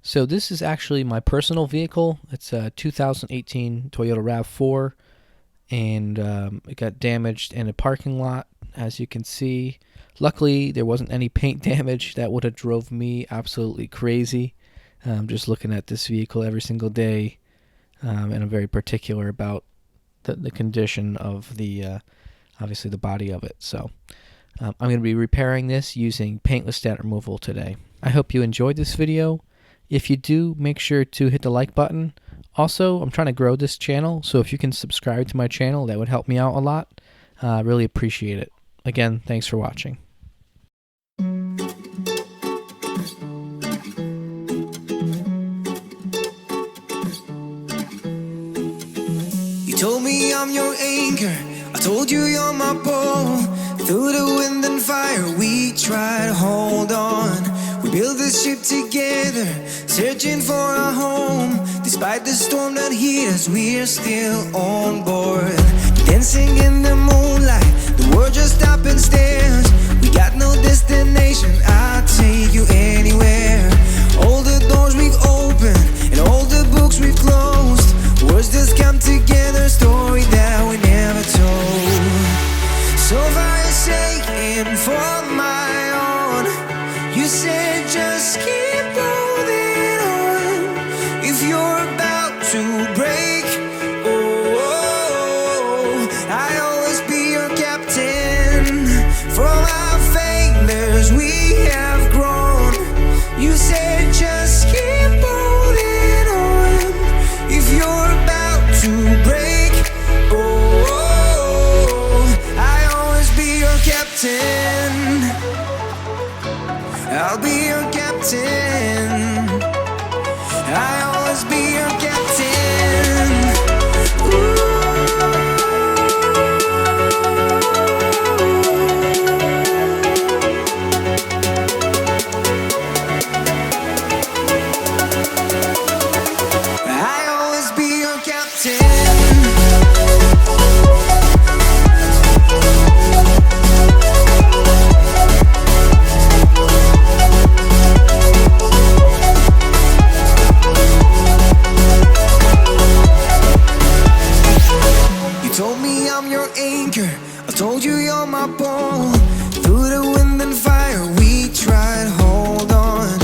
So this is actually my personal vehicle. It's a 2018 Toyota RAV4, and it got damaged in a parking lot, as you can see. Luckily, there wasn't any paint damage. That would have drove me absolutely crazy. Just looking at this vehicle every single day, and I'm very particular about the condition of the, obviously the body of it. So I'm going to be repairing this using paintless dent removal today. I hope you enjoyed this video. If you do, make sure to hit the like button. Also, I'm trying to grow this channel, so if you can subscribe to my channel, that would help me out a lot. I really appreciate it. Again, thanks for watching. You told me I'm your anchor, I told you you're my pole. Through the wind and fire we try to hold on. We build this ship together, searching for a home. Despite the storm that hit us, we're still on board. Dancing in the moonlight, the world just stopped and stares. We got no destination, I'll take you anywhere. All the doors we've opened, and all the books we've closed. Words just come together, story that we never told. So far you're saying for my own. You said just keep holding on. If you're about to break, I'll always be your captain. From our failures we have grown. You said just keep holding on. If you're about to break, I'll always be your captain. I'll be your captain. I'll always be your captain. I'll always be your captain. Told me I'm your anchor, I told you you're my pole. Through the wind and fire we try to hold on.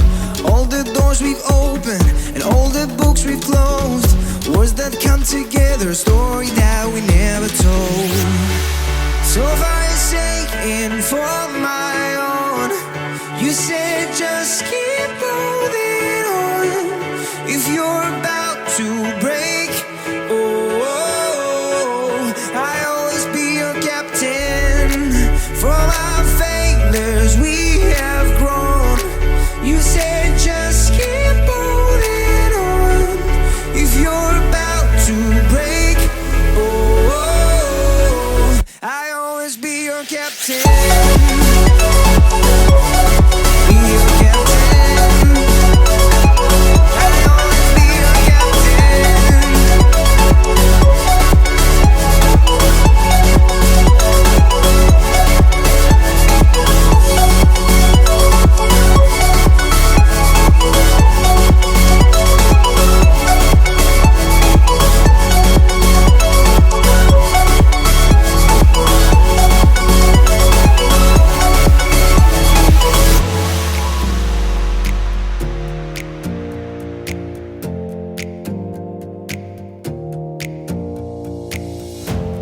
All the doors we've opened, and all the books we've closed. Words that come together, a story that we never told. So far you're saying for my own. You said just keep holding on. If you're about to break, I'll always be your captain. From our failures we have grown. You said just keep holding on. If you're about to break, I'll always be your captain. Be your captain. I'll always be your captain.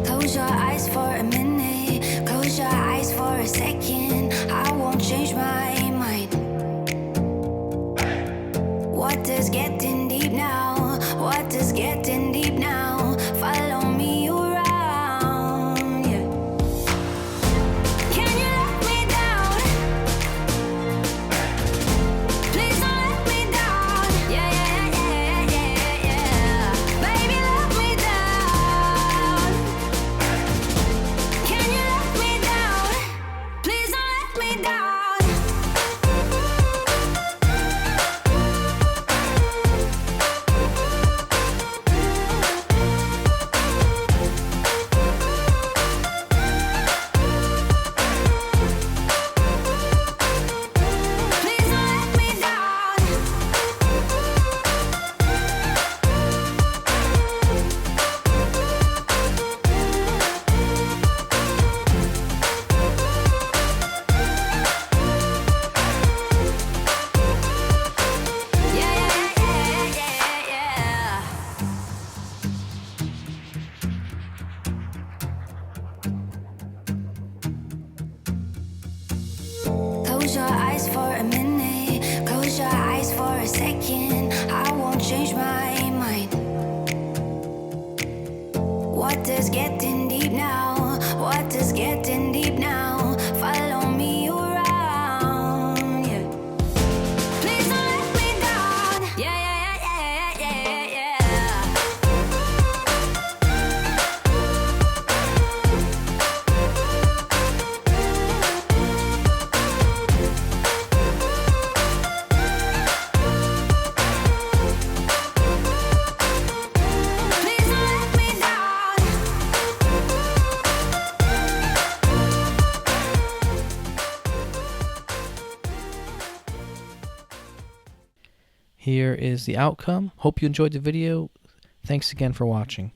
Close your eyes for a minute, close your eyes for a second. I won't change my mind. Water's getting deep now, water's getting deep now. Follow me around, yeah. Can you let me down? Please don't let me down. Yeah, yeah, yeah, yeah, yeah. Baby, let me down. Can you let me down? Please don't let me down. second. I won't change my mind. What is getting deep now? What is getting deep now? Follow me around, yeah. Please don't let me down. Yeah, yeah, yeah, yeah, yeah, yeah. Please don't let me down. Here is the outcome. Hope you enjoyed the video. Thanks again for watching.